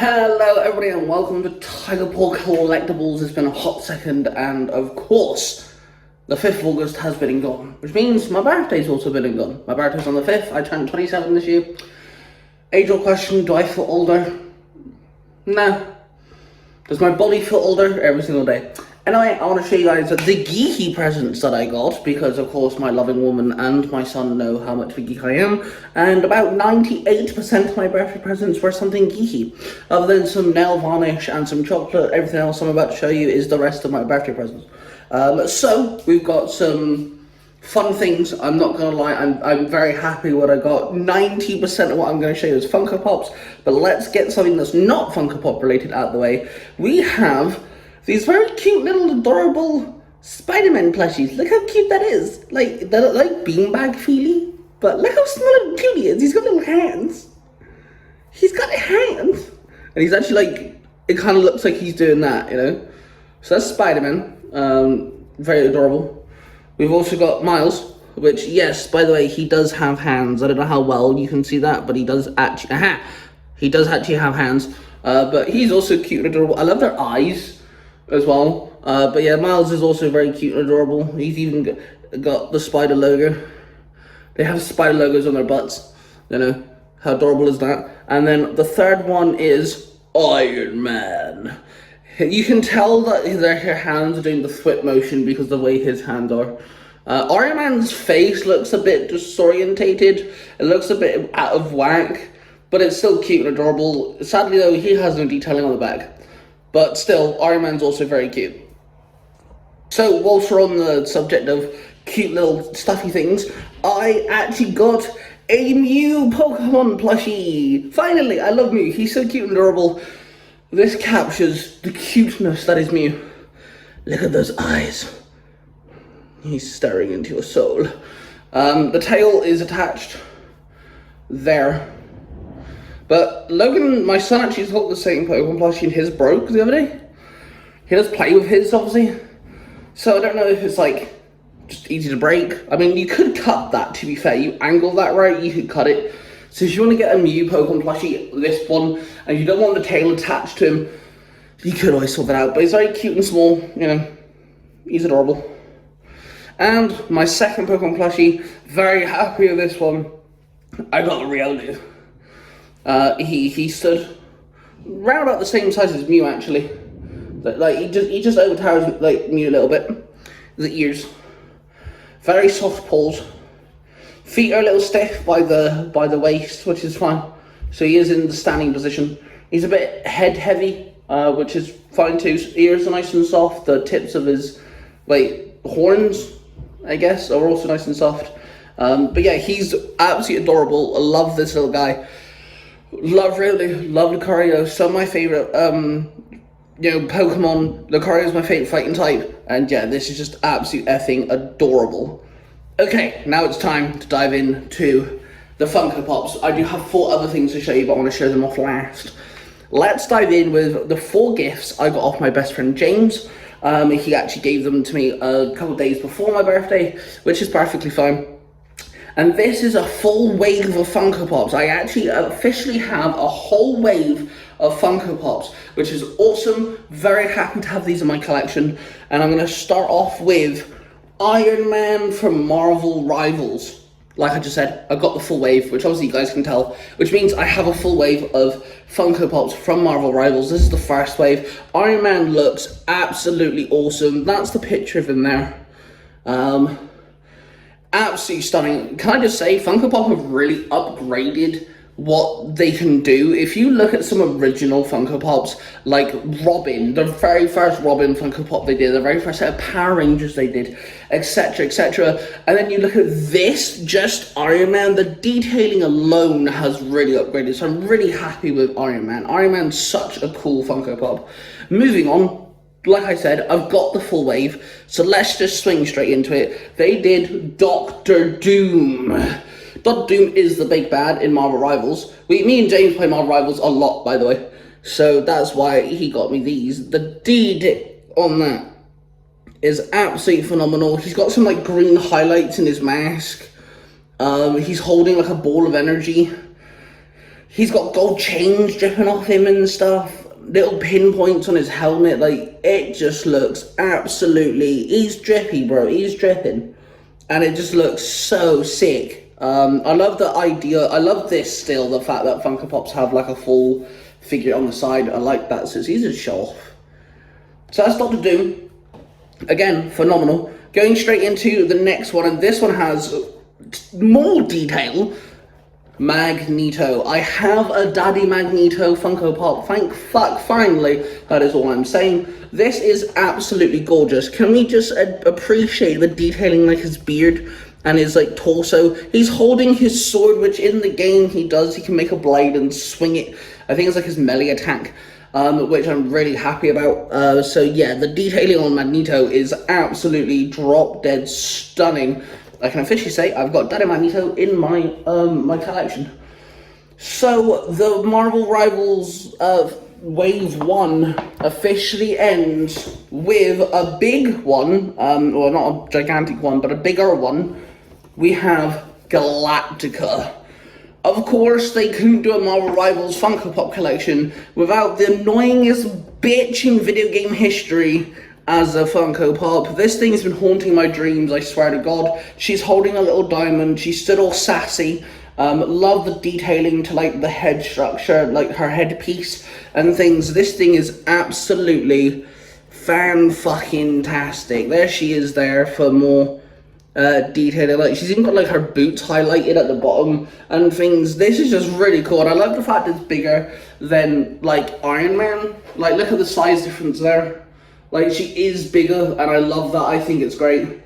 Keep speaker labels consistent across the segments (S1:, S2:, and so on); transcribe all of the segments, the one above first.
S1: Hello everybody and welcome to Tiger Paw Collectibles. It's been a hot second and of course the 5th of August has been and gone, which means my birthday's also been and gone. My birthday's on the 5th, I turned 27 this year. Age-old question, do I feel older? No. Does my body feel older? Every single day. Anyway, I want to show you guys the geeky presents that I got, because of course my loving woman and my son know how much of a geek I am, and about 98% of my birthday presents were something geeky. Other than some nail varnish and some chocolate, everything else I'm about to show you is the rest of my birthday presents. So, we've got some fun things. I'm not going to lie, I'm very happy with what I got. 90% of what I'm going to show you is Funko Pops, but let's get something that's not Funko Pop related out of the way. We have these very cute little adorable Spider-Man plushies. Look how cute that is. Like, they look like beanbag feely, but look how small and cute he is. He's got little hands. He's got hands. And he's actually like, it kind of looks like he's doing that, you know? So that's Spider-Man. Very adorable. We've also got Miles, which, yes, by the way, he does have hands. I don't know how well you can see that, but he does actually, he does actually have hands. But he's also cute and adorable. I love their eyes as well. But yeah, Miles is also very cute and adorable. He's even got the spider logo. They have spider logos on their butts. You know, how adorable is that? And then the third one is Iron Man. You can tell that their hands are doing the flip motion because of the way his hands are. Iron Man's face looks a bit disorientated. It looks a bit out of whack, but it's still cute and adorable. Sadly though, he has no detailing on the back. But still, Iron Man's also very cute. So, whilst we're on the subject of cute little stuffy things, I actually got a Mew Pokemon plushie. Finally, I love Mew. He's so cute and adorable. This captures the cuteness that is Mew. Look at those eyes. He's staring into your soul. The tail is attached there. But Logan, my son, actually got the same Pokemon plushie and his broke the other day. He does play with his, obviously. So I don't know if it's like, just easy to break. I mean, you could cut that, to be fair. You angle that right, you could cut it. So if you want to get a Mew Pokemon plushie, this one, and you don't want the tail attached to him, you could always sort that out. But he's very cute and small, you know. He's adorable. And my second Pokemon plushie, very happy with this one. I got a reality. He stood round about the same size as Mew, actually. Like he just overtowers like Mew a little bit. The ears, very soft paws. Feet are a little stiff by the waist, which is fine. So he is in the standing position. He's a bit head heavy, which is fine too. His ears are nice and soft. The tips of his horns, I guess, are also nice and soft. But yeah, he's absolutely adorable. I love this little guy. Love Lucario. Some of my favorite, Pokemon. Lucario is my favorite fighting type, and yeah, this is just absolutely effing adorable. Okay, now it's time to dive into the Funko Pops. I do have 4 other things to show you, but I want to show them off last. Let's dive in with the 4 gifts I got off my best friend James. He actually gave them to me a couple days before my birthday, which is perfectly fine. And this is a full wave of Funko Pops. I actually officially have a whole wave of Funko Pops, which is awesome. Very happy to have these in my collection. And I'm going to start off with Iron Man from Marvel Rivals. Like I just said, I got the full wave, which obviously you guys can tell, which means I have a full wave of Funko Pops from Marvel Rivals. This is the first wave. Iron Man looks absolutely awesome. That's the picture of him there. Absolutely stunning. Can I just say, Funko Pop have really upgraded what they can do. If you look at some original Funko Pops, like Robin, the very first Robin Funko Pop they did, the very first set of Power Rangers they did, etc, etc, and then you look at this, just Iron Man, the detailing alone has really upgraded, so I'm really happy with Iron Man. Iron Man's such a cool Funko Pop. Moving on, like I said, I've got the full wave, so let's just swing straight into it. They did Doctor Doom. Doctor Doom is the big bad in Marvel Rivals. Me and James play Marvel Rivals a lot, by the way, so that's why he got me these. The D on that is absolutely phenomenal. He's got some like green highlights in his mask. He's holding like a ball of energy. He's got gold chains dripping off him and stuff. Little pinpoints on his helmet. Like, it just looks absolutely... He's drippy, bro. He's dripping. And it just looks so sick. I love the idea. I love this still. The fact that Funko Pops have like a full figure on the side. I like that. So it's easy to show off. So that's Doctor Doom. Again, phenomenal. Going straight into the next one. And this one has more detail. Magneto. I have a Daddy Magneto Funko Pop. Thank fuck, finally. That is all I'm saying. This is absolutely gorgeous. Can we just appreciate the detailing, like his beard and his like torso? He's holding his sword, which in the game he can make a blade and swing it. I think it's like his melee attack, which I'm really happy about. So yeah, the detailing on Magneto is absolutely drop dead stunning. I can officially say I've got Daddy Magneto in my my collection. So the Marvel Rivals Wave 1 officially ends with a big one, well, not a gigantic one, but a bigger one. We have Galactica. Of course, they couldn't do a Marvel Rivals Funko Pop collection without the annoyingest bitch in video game history as a Funko Pop. This thing has been haunting my dreams, I swear to God. She's holding a little diamond. She's still all sassy. Love the detailing to like the head structure, like her headpiece and things. This thing is absolutely fan-fucking-tastic. There she is there for more detailing. Like, she's even got like her boots highlighted at the bottom and things. This is just really cool. And I love the fact it's bigger than like Iron Man. Like, look at the size difference there. Like, she is bigger, and I love that. I think it's great.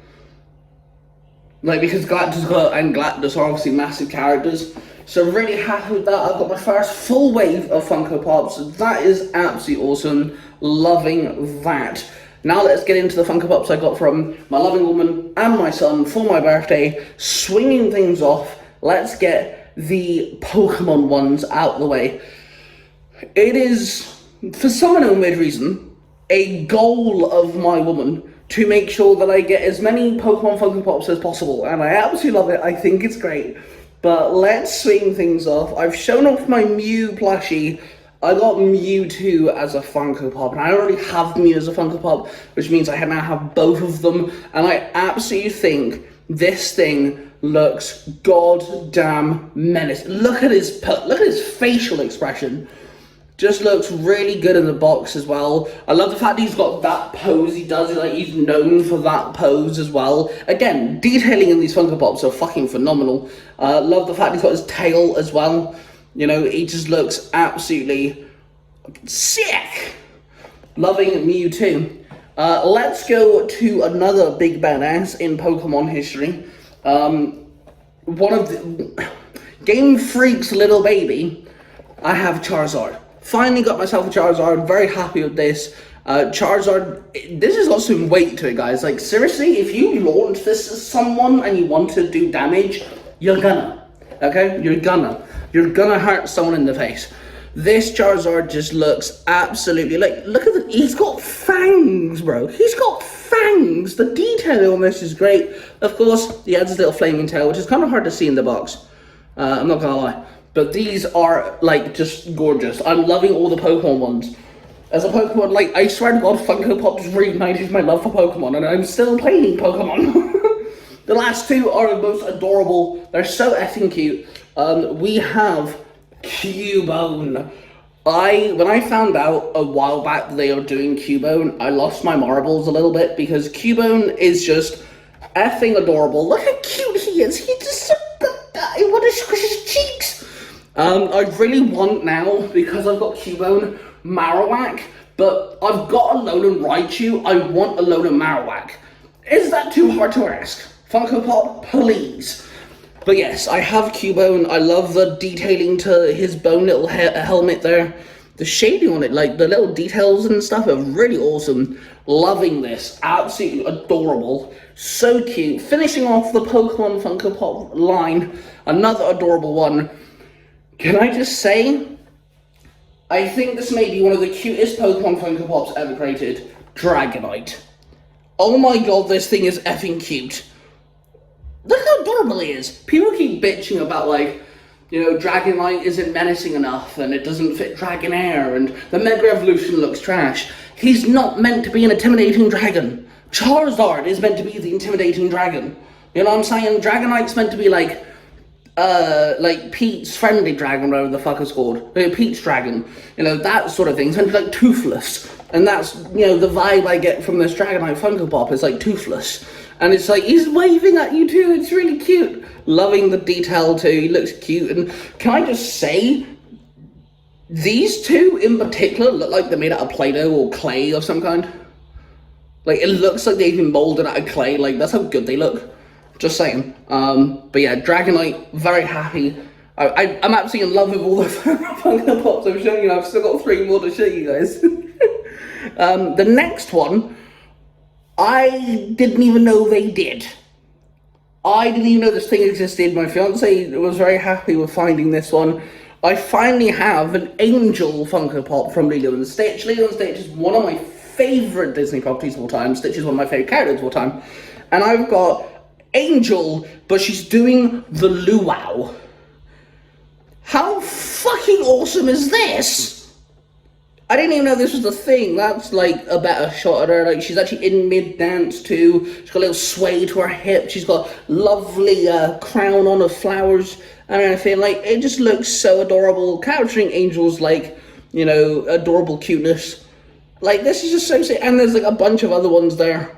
S1: Like, because Galactica and Galactus are obviously massive characters. So really happy with that. I've got my first full wave of Funko Pops. That is absolutely awesome. Loving that. Now let's get into the Funko Pops I got from my loving woman and my son for my birthday. Swinging things off. Let's get the Pokemon ones out of the way. It is, for some unknown weird reason, a goal of my woman to make sure that I get as many Pokemon Funko Pops as possible, and I absolutely love it. I think it's great. But let's swing things off. I've shown off my Mew plushie. I got Mewtwo as a Funko Pop, and I already have Mew as a Funko Pop, which means I now have both of them, and I absolutely think this thing looks goddamn menacing. Look at his facial expression. Just looks really good in the box as well. I love the fact he's got that pose he does. Like, he's known for that pose as well. Again, detailing in these Funko Pops are fucking phenomenal. Love the fact he's got his tail as well. You know, he just looks absolutely sick. Loving Mewtwo. Let's go to another big badass in Pokemon history. One of the Game Freak's little baby. I have Charizard. Finally got myself a Charizard, very happy with this. Charizard, this has got some weight to it, guys. Like, seriously, if you launch this at someone and you want to do damage, you're gonna, okay? You're gonna hurt someone in the face. This Charizard just looks absolutely, like, look at he's got fangs, bro. He's got fangs. The detail on this is great. Of course, he has his little flaming tail, which is kind of hard to see in the box. I'm not gonna lie. But these are, like, just gorgeous. I'm loving all the Pokemon ones. As a Pokemon, like, I swear to God, Funko Pop just reignited my love for Pokemon, and I'm still playing Pokemon. The last two are the most adorable. They're so effing cute. We have Cubone. When I found out a while back that they were doing Cubone, I lost my marbles a little bit, because Cubone is just effing adorable. Look how cute he is. He just, I want to squish his cheeks. I really want now, because I've got Cubone, Marowak, but I've got a Alolan Raichu. I want a Alolan Marowak. Is that too hard to ask? Funko Pop, please. But yes, I have Cubone. I love the detailing to his bone little helmet there. The shading on it, like the little details and stuff, are really awesome. Loving this. Absolutely adorable. So cute. Finishing off the Pokemon Funko Pop line, another adorable one. Can I just say, I think this may be one of the cutest Pokemon Funko Pops ever created. Dragonite. Oh my God, this thing is effing cute. Look how adorable he is. People keep bitching about, like, you know, Dragonite isn't menacing enough, and it doesn't fit Dragonair, and the Mega Evolution looks trash. He's not meant to be an intimidating dragon. Charizard is meant to be the intimidating dragon. You know what I'm saying? Dragonite's meant to be like Pete's friendly dragon, whatever the fuck it's called. Pete's dragon. You know, that sort of thing. It's meant to be like Toothless. And that's, you know, the vibe I get from this Dragonite Funko Pop is like Toothless. And it's like, he's waving at you too, it's really cute. Loving the detail too, he looks cute. And can I just say, these two in particular look like they're made out of Play-Doh or clay of some kind. Like, it looks like they've been molded out of clay, like, that's how good they look. Just saying. But yeah, Dragonite, very happy. I'm absolutely in love with all the Funko Pops I'm showing you. I've still got 3 more to show you guys. The next one, I didn't even know they did. I didn't even know this thing existed. My fiance was very happy with finding this one. I finally have an Angel Funko Pop from Lilo and Stitch. Lilo and Stitch is one of my favourite Disney properties of all time. Stitch is one of my favourite characters of all time. And I've got Angel, but she's doing the luau. How fucking awesome is this? I didn't even know this was a thing. That's like a better shot at her. Like, she's actually in mid-dance too. She's got a little sway to her hip. She's got lovely crown on of flowers and everything. Like, it just looks so adorable. Capturing Angel's, like, you know, adorable cuteness. Like, this is just so sick. And there's like a bunch of other ones there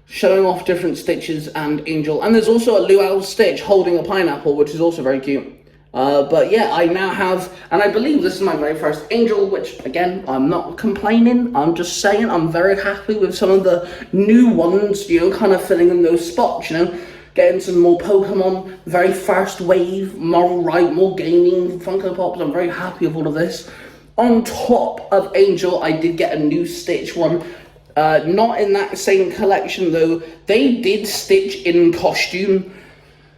S1: showing off different Stitches and Angel. And there's also a luau Stitch holding a pineapple, which is also very cute. But yeah, I now have, and I believe this is my very first Angel, which again, I'm not complaining, I'm just saying I'm very happy with some of the new ones, you know, kind of filling in those spots, you know, getting some more Pokemon, very first wave, more gaming Funko Pops. I'm very happy with all of this. On top of Angel, I did get a new Stitch one. Not in that same collection though. They did Stitch in costume.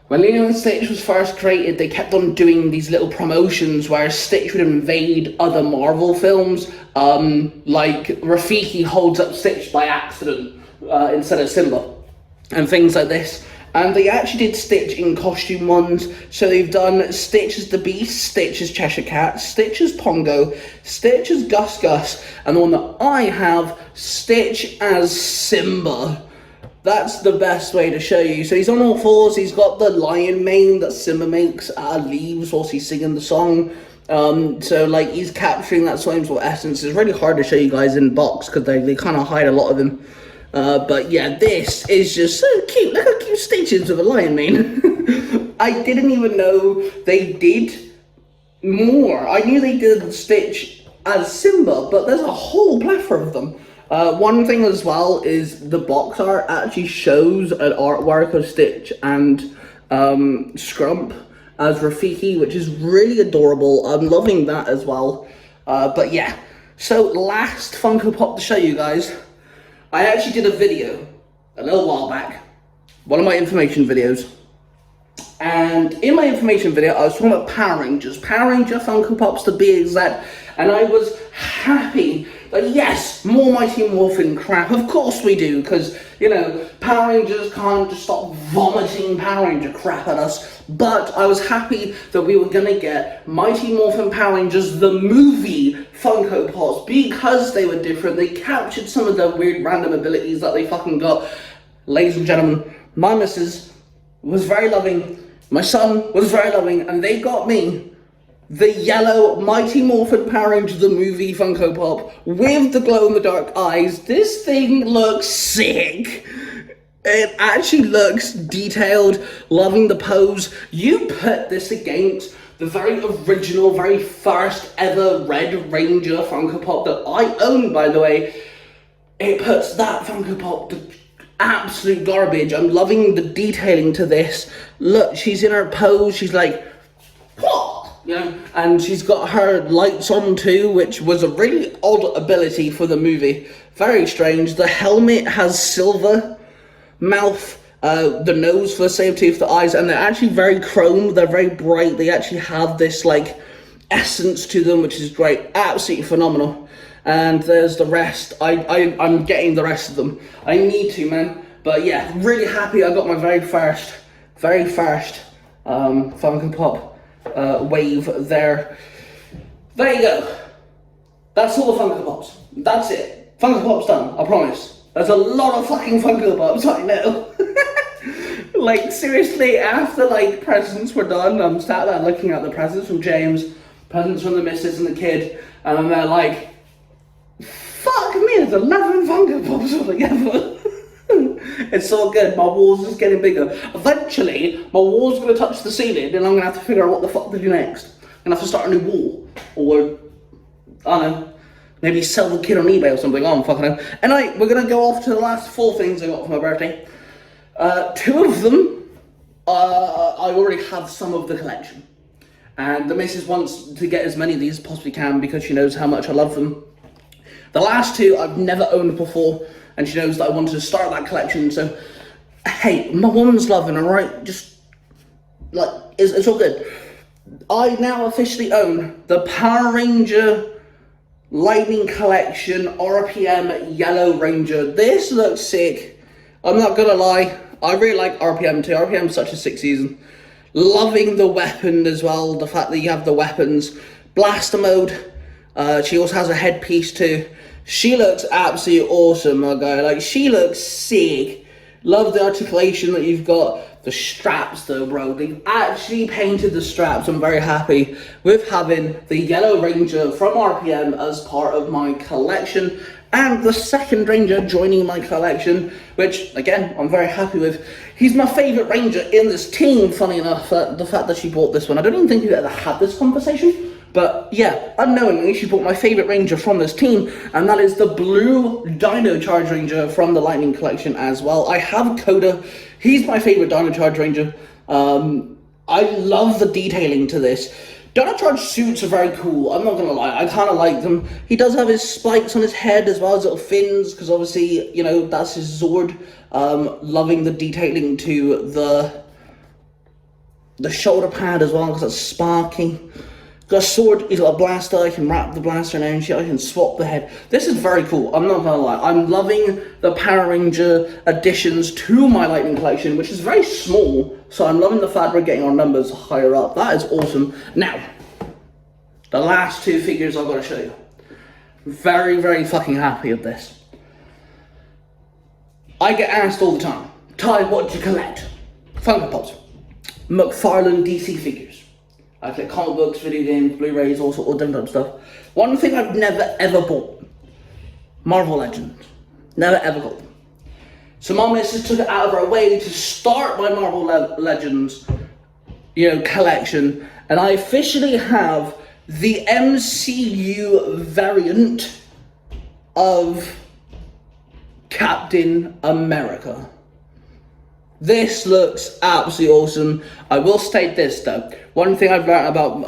S1: When Lilo and Stitch was first created, they kept on doing these little promotions where Stitch would invade other Marvel films, like Rafiki holds up Stitch by accident instead of Simba, and things like this. And they actually did Stitch in costume ones, so they've done Stitch as the Beast, Stitch as Cheshire Cat, Stitch as Pongo, Stitch as Gus Gus, and the one that I have, Stitch as Simba. That's the best way to show you. So he's on all fours, he's got the lion mane that Simba makes out of leaves whilst he's singing the song. So like he's capturing that same sort of essence. It's really hard to show you guys in box because they kind of hide a lot of them. But yeah, this is just so cute. Look how cute Stitch is with a lion mane. I didn't even know they did more. I knew they did Stitch as Simba, but there's a whole plethora of them. One thing as well is the box art actually shows an artwork of Stitch and Scrump as Rafiki, which is really adorable. I'm loving that as well. But yeah, so last Funko Pop to show you guys. I actually did a video a little while back, one of my information videos. And in my information video, I was talking about Power Rangers Funko Pops to be exact. And I was happy that yes, more Mighty Morphin crap, of course we do, because, you know, Power Rangers can't just stop vomiting Power Ranger crap at us. But I was happy that we were going to get Mighty Morphin Power Rangers, the movie Funko Pops, because they were different. They captured some of the weird random abilities that they fucking got. Ladies and gentlemen, my missus was very loving, my son was very loving, and they got me the yellow Mighty Morphin Power Rangers the movie Funko Pop with the glow-in-the-dark eyes. This thing looks sick. It actually looks detailed, loving the pose. You put this against the very original, very first ever Red Ranger Funko Pop that I own, by the way. It puts that Funko Pop to absolute garbage. I'm loving the detailing to this. Look, she's in her pose, she's like, what? You know, and she's got her lights on too, which was a really odd ability for the movie. Very strange. The helmet has silver mouth, the nose for the saber tooth, the eyes, and they're actually very chrome. They're very bright. They actually have this like essence to them, which is great. Absolutely phenomenal. And there's the rest. I'm getting the rest of them. I need to, man. But yeah, really happy I got my very first Funko Pop. wave there. There you go. That's all the Funko Pops. That's it. Funko Pops done, I promise. There's a lot of fucking Funko Pops, I know. Like, seriously, after, like, presents were done, I'm sat there looking at the presents from James, presents from the missus and the kid, and then they're like, fuck me, there's 11 Funko Pops altogether. It's so good, my wall's just getting bigger. Eventually, my wall's gonna touch the ceiling, and I'm gonna have to figure out what the fuck to do next. I'm gonna have to start a new wall, or, I don't know, maybe sell the kid on eBay or something, I don't fucking know. Anyway, we're gonna go off to the last 4 things I got for my birthday. 2 of them, I already have some of the collection. And the missus wants to get as many of these as possibly can because she knows how much I love them. The last 2 I've never owned before, and she knows that I wanted to start that collection, so, hey, my woman's loving, alright? Just, like, it's all good. I now officially own the Power Ranger Lightning Collection RPM Yellow Ranger. This looks sick. I'm not gonna lie, I really like RPM too. RPM is such a sick season. Loving the weapon as well, the fact that you have the weapons. Blaster mode, she also has a headpiece too. She looks absolutely awesome, my guy. Like, she looks sick. Love the articulation that you've got. The straps though, bro. They've actually painted the straps. I'm very happy with having the Yellow Ranger from RPM as part of my collection. And the second Ranger joining my collection, which, again, I'm very happy with. He's my favourite Ranger in this team, funny enough, the fact that she bought this one. I don't even think we've ever had this conversation, but yeah, unknowingly, she bought my favourite Ranger from this team, and that is the blue Dino Charge Ranger from the Lightning Collection as well. I have Coda. He's my favourite Dino Charge Ranger. I love the detailing to this. Dino Charge suits are very cool, I'm not gonna lie, I kinda like them. He does have his spikes on his head as well as little fins, because obviously, you know, that's his Zord. Loving the detailing to the shoulder pad as well, because that's sparky. Got a sword, he's got a blaster, I can wrap the blaster in and shit, I can swap the head. This is very cool, I'm not gonna lie. I'm loving the Power Ranger additions to my Lightning Collection, which is very small, so I'm loving the fact we're getting our numbers higher up. That is awesome. Now, the last 2 figures I've got to show you. Very, very fucking happy with this. I get asked all the time, Ty, what do you collect? Funko Pops, McFarlane DC figures. I collect comic books, video games, Blu-rays, all different type of stuff. One thing I've never ever bought, Marvel Legends. Never ever got them. So my missus took it out of her way to start my Marvel Legends, you know, collection, and I officially have the MCU variant of Captain America. This looks absolutely awesome. I will state this though. One thing I've learned about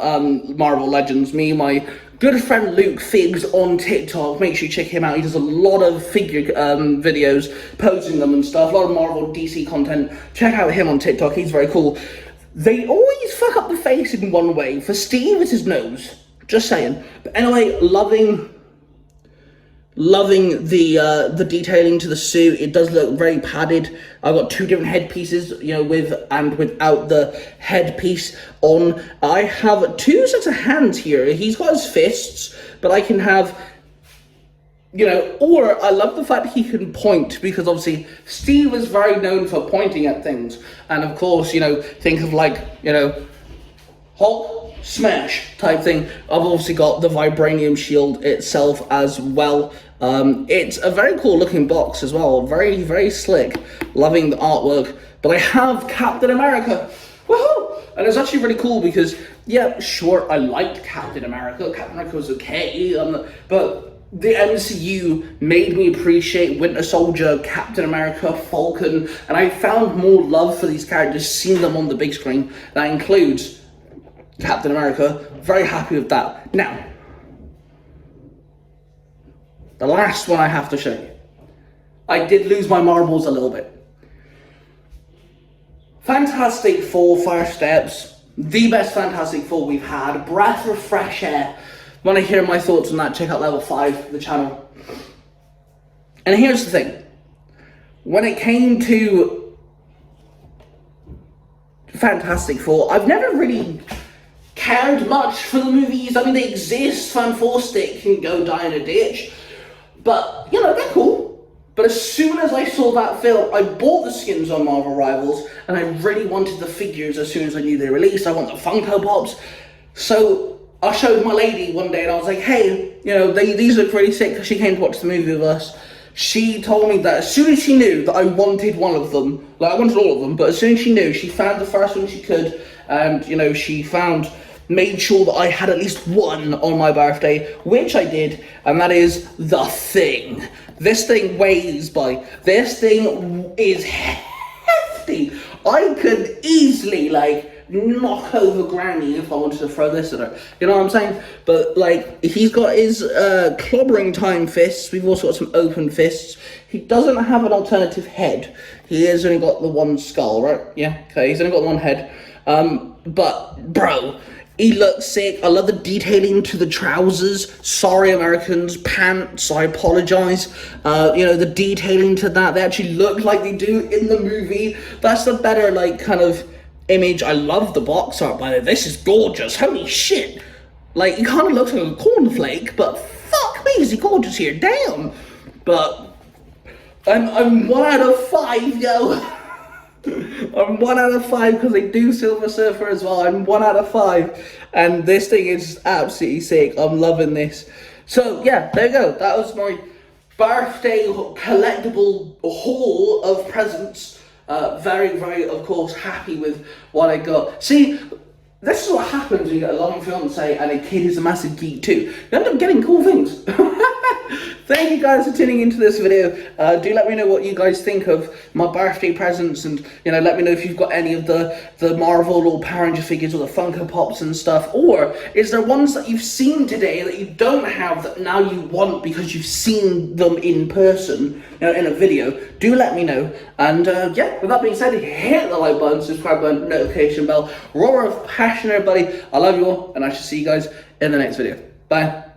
S1: Marvel Legends, me and my good friend Luke Figs on TikTok, make sure you check him out. He does a lot of figure videos, posing them and stuff, a lot of Marvel DC content. Check out him on TikTok, he's very cool. They always fuck up the face in one way. For Steve, it's his nose. Just saying. But anyway, loving the detailing to the suit. It does look very padded. I've got 2 different headpieces, you know, with and without the headpiece on. I have 2 sets of hands here. He's got his fists, but I can have, you know, or I love the fact he can point, because obviously Steve is very known for pointing at things. And of course, you know, think of like, you know, Hulk smash type thing. I've obviously got the vibranium shield itself as well. It's a very cool looking box as well, very, very slick. Loving the artwork. But I have Captain America. Woohoo! And it's actually really cool because, yeah, sure, I liked Captain America. Captain America was okay, but the MCU made me appreciate Winter Soldier, Captain America, Falcon, and I found more love for these characters seeing them on the big screen. That includes Captain America. Very happy with that. Now, the last one I have to show you. I did lose my marbles a little bit. Fantastic Four Fire Steps, the best Fantastic Four we've had. Breath of fresh air. Want to hear my thoughts on that, check out level 5 of the channel. And here's the thing. When it came to Fantastic Four, I've never really cared much for the movies. I mean, they exist. Fantastic can go die in a ditch. But, you know, they're cool. But as soon as I saw that film, I bought the skins on Marvel Rivals, and I really wanted the figures as soon as I knew they released. I want the Funko Pops. So I showed my lady one day, and I was like, hey, you know, these look really sick, because she came to watch the movie with us. She told me that as soon as she knew that I wanted one of them, like, I wanted all of them, but as soon as she knew, she found the first one she could, and, you know, made sure that I had at least one on my birthday, which I did, and that is the Thing. This thing this thing is hefty. I could easily, like, knock over Granny if I wanted to throw this at her. You know what I'm saying? But, like, he's got his clobbering time fists. We've also got some open fists. He doesn't have an alternative head. He has only got the one skull, right? Yeah, okay, he's only got one head. But, bro, he looks sick. I love the detailing to the trousers. Sorry, Americans, pants, I apologize. You know, the detailing to that, they actually look like they do in the movie. That's the better, like, kind of image. I love the box art, by the way. This is gorgeous. Holy shit. Like, he kind of looks like a cornflake, but fuck me, is he gorgeous here. Damn. But I'm 1 out of 5, yo. I'm 1 out of 5 because they do Silver Surfer as well. I'm 1 out of 5, and this thing is absolutely sick. I'm loving this. So yeah, there you go. That was my birthday collectible haul of presents. Very, very, of course, happy with what I got. See, this is what happens when you get a long fiance and a kid who's a massive geek too. You end up getting cool things. Thank you guys for tuning into this video. Do let me know what you guys think of my birthday presents, and, you know, let me know if you've got any of the Marvel or Power Ranger figures or the Funko Pops and stuff, or is there ones that you've seen today that you don't have that now you want because you've seen them in person, you know, in a video. Do let me know. And yeah, with that being said, hit the like button, subscribe button, notification bell, roar of passion, everybody. I love you all, and I shall see you guys in the next video. Bye.